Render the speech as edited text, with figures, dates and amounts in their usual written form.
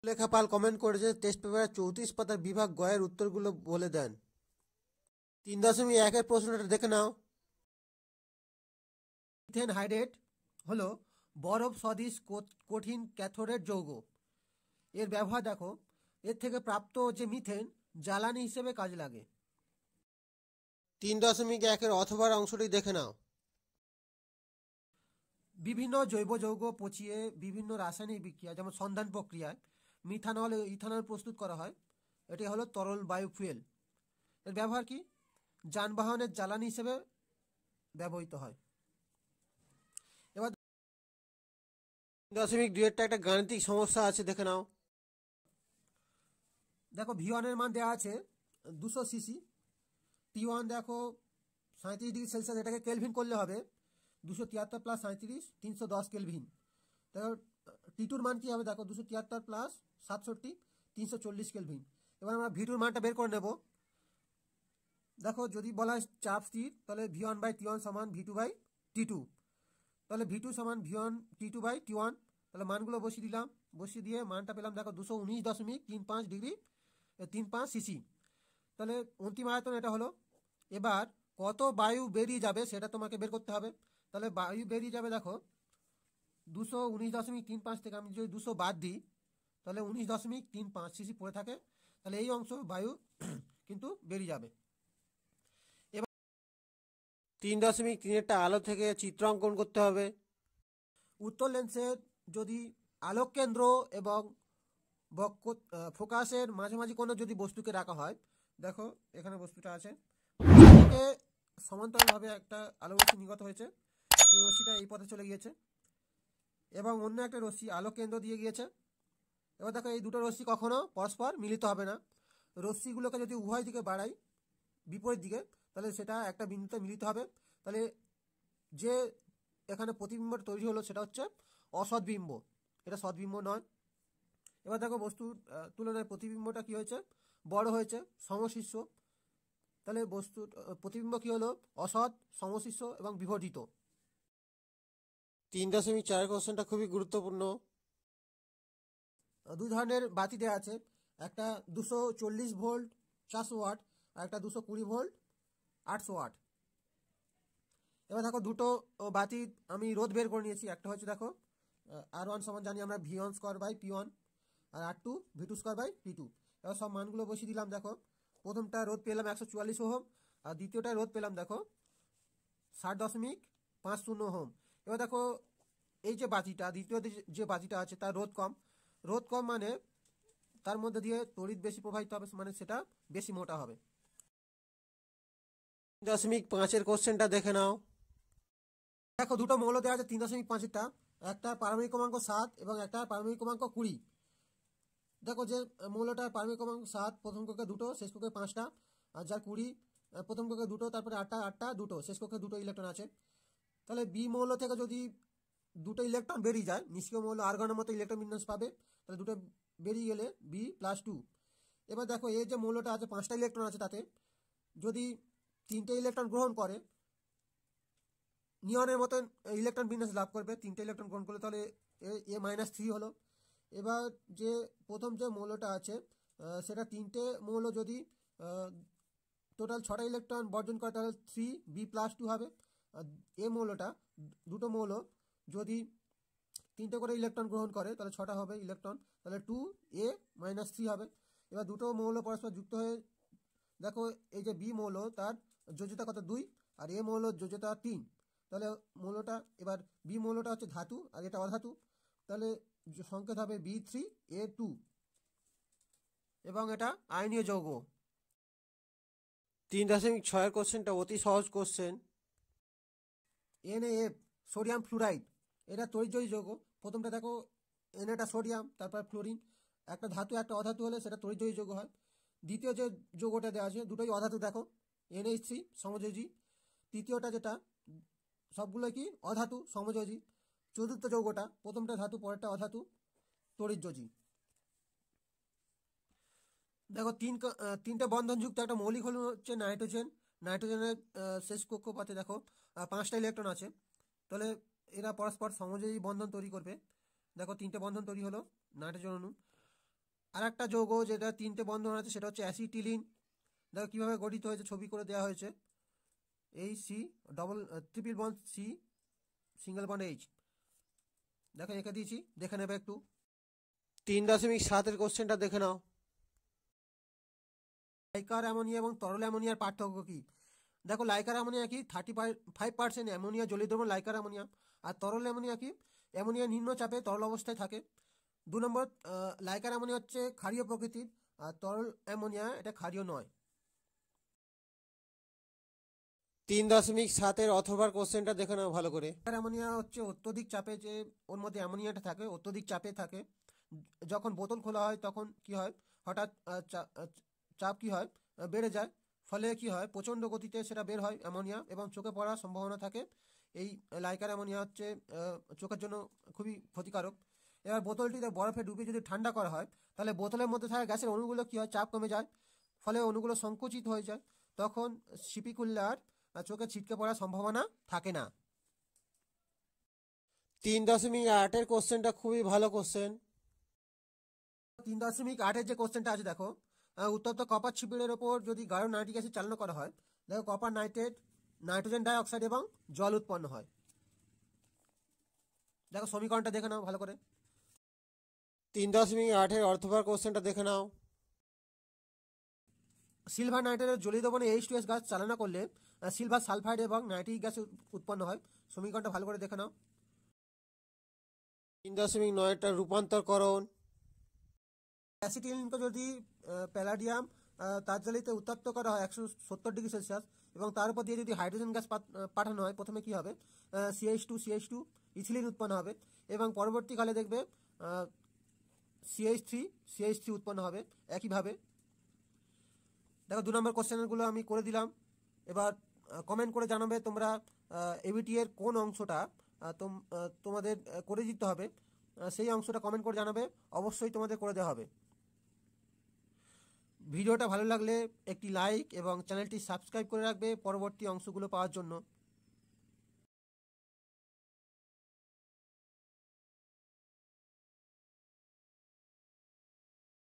লেখা পাল কমেন্ট করেছে টেস্ট পেপারের 34 পাতার বিভাগ গয়ের উত্তরগুলো বলে দেন। 3.1 প্রশ্নটা দেখে নাও। মিথেন হাইড্রেট হলো বরফ সদৃশ কঠিন ক্যাথোডেট যৌগ। এর ব্যবহার দেখো, এর থেকে প্রাপ্ত যে মিথেন জ্বালানি হিসেবে কাজে লাগে। 3.1 অথবার অংশটি দেখে নাও। বিভিন্ন জৈব যৌগ পচিয়ে বিভিন্ন রাসায়নিক বিক্রিয়া যেমন সন্ধান প্রক্রিয়ায় মিথানল ও ইথানল প্রস্তুত করা হয়। এটি হলো তরল বায়ু ফুয়েল। এর ব্যবহার কি? যানবাহনের জ্বালানি হিসেবে ব্যবহৃত হয়। এবার 3.2 একটা গাণিতিক সমস্যা আছে, দেখে নাও। দেখো V1 এর মান দেওয়া আছে 200 সিসি, T1 দেখো 37 ডিগ্রি সেলসিয়াস, এটাকে কেলভিন করলে হবে 273 প্লাস 37 310 কেলভিন। দেখো T2 মান কি হবে, দেখো 273 প্লাস 67 340 কেলভিন। এবার আমরা V2 মানটা বের করে নেব। দেখো যদি বলা হয় চাপ স্থির, তাহলে V1/T1 সমান V2/T2, তাহলে V2 সমান V1 T2/T1, তাহলে মানগুলো বসিয়ে দিলাম। বসিয়ে দিয়ে মানটা পেলাম দেখো 219.35 ডিগ্রি 35 সিসি। তাহলে অন্তিম আয়তন এটা হলো। এবার কত বায়ু বেরিয়ে যাবে সেটা তোমাকে বের করতে হবে। তাহলে বায়ু বেরিয়ে যাবে দেখো 219.35 থেকে আমি যদি 200 বাদ দিই তাহলে 19.35 সিসি পড়ে থাকে। তাহলে এই অংশ বায়ু কিন্তু বেরিয়ে যাবে। এবার 3.3 আলো থেকে চিত্র অঙ্কন করতে হবে। উত্তর লেন্সের যদি আলোক কেন্দ্র এবং ফোকাসের মাঝামাঝি কোনো যদি বস্তুকে রাখা হয়, দেখো এখানে বস্তুটা আছে, সমান্তরালভাবে একটা আলো রশ্মি নির্গত হয়েছে, রশ্মিটা এই পথে চলে গিয়েছে এবং অন্য একটা রশ্মি আলোক কেন্দ্র দিয়ে গিয়েছে। এবার দেখো এই দুটো রশ্মি কখনো পরস্পর মিলিত হবে না। রশ্মিগুলোকে যদি উভয় দিকে বাড়াই বিপরীত দিকে, তাহলে সেটা একটা বিন্দুতে মিলিত হবে। তাহলে যে এখানে প্রতিবিম্বটা তৈরি হলো সেটা হচ্ছে অসৎবিম্ব, এটা সৎবিম্ব নয়। এবার দেখো বস্তুর তুলনায় প্রতিবিম্বটা কি হয়েছে, বড় হয়েছে, সমশীর্ষ। তাহলে বস্তুর প্রতিবিম্ব কি হলো, অসৎ, সমশীর্ষ এবং বিবর্ধিত। 3.4 কোশ্চেনটা খুবই গুরুত্বপূর্ণ। দুই ধরনের বাতি দেওয়া আছে, একটা 240 ভোল্ট 400 ওয়াট আর একটা 220 ভোল্ট 800 ওয়াট। এবার দেখো দুটো বাতি আমি রোধ বের করে নিয়েছি। একটা হচ্ছে দেখো R1 সমান জানি আমরা V1/P1 আর R2 V2/P2। এবার সব মানগুলো বসিয়ে দিলাম। দেখো প্রথমটা রোধ পেলাম 144 ওহম আর দ্বিতীয়টা রোধ পেলাম দেখো 60.50 ওহম। এবার দেখো এই যে বাতিটা, দ্বিতীয় যে বাতিটা আছে তার রোধ কম। রোধ কম মানে তার মধ্যে দিয়ে তড়িৎ বেশি প্রবাহিত হবে, মানে সেটা বেশি মোটা হবে। 3.5 কোশ্চেনটা দেখে নাও। দেখো দুটো মৌল দেওয়া আছে 3.5টা, একটা পারমাণবিক ক্রমাঙ্ক 7 এবং একটা পারমাণবিক ক্রমাঙ্ক 20। দেখো যে মৌলটার পারমাণবিক ক্রমাঙ্ক 7 প্রথম কক্ষে দুটো শেষ কক্ষে 5টা, আর যার 20 প্রথম কক্ষে দুটো তারপরে 8টা দুটো শেষ কক্ষে দুটো ইলেকট্রন আছে। তাহলে বি মৌল থেকে যদি দুটো ইলেকট্রন বেরিয়ে যায়, নিষ্ক্রিয় মৌল আর্গনের মতো ইলেকট্রন বিন্যাস পাবে, তাহলে দুটো বেরিয়ে গেলে B+2। এবার দেখো এই যে মৌলটা আছে 5টা ইলেকট্রন আছে, তাতে যদি 3টে ইলেকট্রন গ্রহণ করে নিয়নের মতো ইলেকট্রন বিন্যাস লাভ করবে। 3টে ইলেকট্রন গ্রহণ করলে তাহলে A-3 হলো। এবার যে প্রথম যে মৌলটা আছে সেটা 3টে মৌল যদি টোটাল 6টা ইলেকট্রন বর্জন করে তাহলে 3B+2 হবে। আর এ মৌলটা দুটো মৌল যদি 3টে করে ইলেকট্রন গ্রহণ করে তাহলে 6টা হবে ইলেকট্রন, তাহলে 2A-3 হবে। এবার দুটো মৌল পরস্পর যুক্ত হয়ে দেখো এই যে বি মৌল তার যোজ্যতা কত 2 আর এ মৌল যোজ্যতা 3। তাহলে মৌলটা এবার বি মৌলটা হচ্ছে ধাতু আর এটা অধাতু, তাহলে সংকেত হবে B3A2 এবং এটা আয়নীয় যৌগ। 3.6 কোশ্চেনটা অতি সহজ কোশ্চেন। NaF সোডিয়াম ফ্লুরাইড, এটা তড়িৎদ্বয়ী যৌগ। প্রথমটা দেখো এটা সোডিয়াম, তারপর ফ্লোরিন। একটা ধাতু একটা অধাতু হলে সেটা তড়িৎদ্বয়ী যৌগ হয়। দ্বিতীয় যে যৌগটা দেওয়া আছে দুটোই অধাতু, দেখো NH3 সমযোজী। তৃতীয়টা যেটা সবগুলো কি অধাতু সমযোজী। চতুর্থ যৌগটা প্রথমটা ধাতু পরেরটা অধাতু তড়িৎযোজী। দেখো তিনটে বন্ধনযুক্ত একটা মৌলিক হল হচ্ছে নাইট্রোজেন। নাইট্রোজেনের শেষ কক্ষপথে দেখো 5টা ইলেকট্রন আছে, তাহলে এরা পরস্পর সমযোজী বন্ধন তৈরি করবে। দেখো 3টে বন্ধন তৈরি হলো নাইট্রোজেন অণু। আর একটা যৌগ যেটা 3টে বন্ধন আছে সেটা হচ্ছে অ্যাসিটিলিন। দেখো কীভাবে গঠিত হয়েছে, ছবি করে দেওয়া হয়েছে। এই C double triple bond C single bond H, দেখো এঁকে দিয়েছি, দেখে নেবে একটু। 3.7 কোশ্চেনটা দেখে নাও। লাইকার অ্যামোনিয়া এবং তরল অ্যামোনিয়ার পার্থক্য কী? দেখো লাইকার অ্যামোনিয়া কি 35% অ্যামোনিয়া জলীয় দ্রবণ লাইকার অ্যামোনিয়া, আর তরল অ্যামোনিয়া কি অ্যামোনিয়া নিম্ন চাপে তরল অবস্থায় থাকে। 2 নম্বর, লাইকার অ্যামোনিয়া হচ্ছে ক্ষারীয় প্রকৃতির, আর তরল অ্যামোনিয়া এটা ক্ষারীয় নয়। 3.7 অথবার কোশ্চেনটা দেখে নাও ভালো করে। অ্যামোনিয়া হচ্ছে অত্যধিক চাপে, যে ওর মধ্যে অ্যামোনিয়াটা থাকে অত্যধিক চাপে থাকে। যখন বোতল খোলা হয় তখন কি হয়, হঠাৎ চাপ কি হয় বেড়ে যায়, ফলে কি হয় প্রচণ্ড গতিতে সেটা বের হয় অ্যামোনিয়া এবং চোখে পড়ার সম্ভাবনা থাকে। এই লাইকার অ্যামোনিয়া হচ্ছে চোখের জন্য খুবই ক্ষতিকারক। এবার বোতলটিতে বরফে ডুবিয়ে যদি ঠান্ডা করা হয় তাহলে বোতলের মধ্যে থাকা গ্যাসের অণুগুলো কী হয়, চাপ কমে যায়, ফলে অণুগুলো সংকুচিত হয়ে যায়, তখন সিপি খুললে আর চোখে ছিটকে পড়ার সম্ভাবনা থাকে না। 3.8 কোশ্চেনটা খুবই ভালো কোশ্চেন। 3.8 যে কোশ্চেনটা আছে দেখো, উত্তপ্ত কপার ছিপিরের ওপর যদি গাঢ় নাইট্রিক অ্যাসিড চালনা করা হয়, দেখো কপার নাইট্রেট, নাইট্রোজেন ডাইঅক্সাইড এবং জল উৎপন্ন হয়। দেখো সমীকরণটা দেখে নাও ভালো করে। 3.8 অর্থভার কোশ্চেনটা দেখে নাও। সিলভার নাইট্রেটের জলীয় দ্রবণে H2S গ্যাস চালনা করলে সিলভার সালফাইড এবং নাইট্রিক গ্যাস উৎপন্ন হয়। সমীকরণটা ভালো করে দেখে নাও। 3.9টা রূপান্তরকরণ। অ্যাসিটিলিনকে যদি প্যালাডিয়াম তাপজ্বালিতে উত্তপ্ত করা হয় 170°C এবং তার উপর দিয়ে যদি হাইড্রোজেন গ্যাস পাঠানো হয়, প্রথমে কি হবে, CH2 ইথিলিন উৎপন্ন হবে এবং পরবর্তীকালে দেখবে CH3 উৎপন্ন হবে একইভাবে। দেখো 2 নম্বর কোশ্চেনগুলো আমি করে দিলাম। এবার কমেন্ট করে জানাবে তোমরা এবিটি এর কোন অংশটা তোমাদের করে দিতে হবে, সেই অংশটা কমেন্ট করে জানাবে, অবশ্যই তোমাদের করে দেওয়া হবে। ভিডিওটা ভালো লাগলে একটি লাইক এবং চ্যানেলটি সাবস্ক্রাইব করে রাখবে পরবর্তী অংশগুলো পাওয়ার জন্য।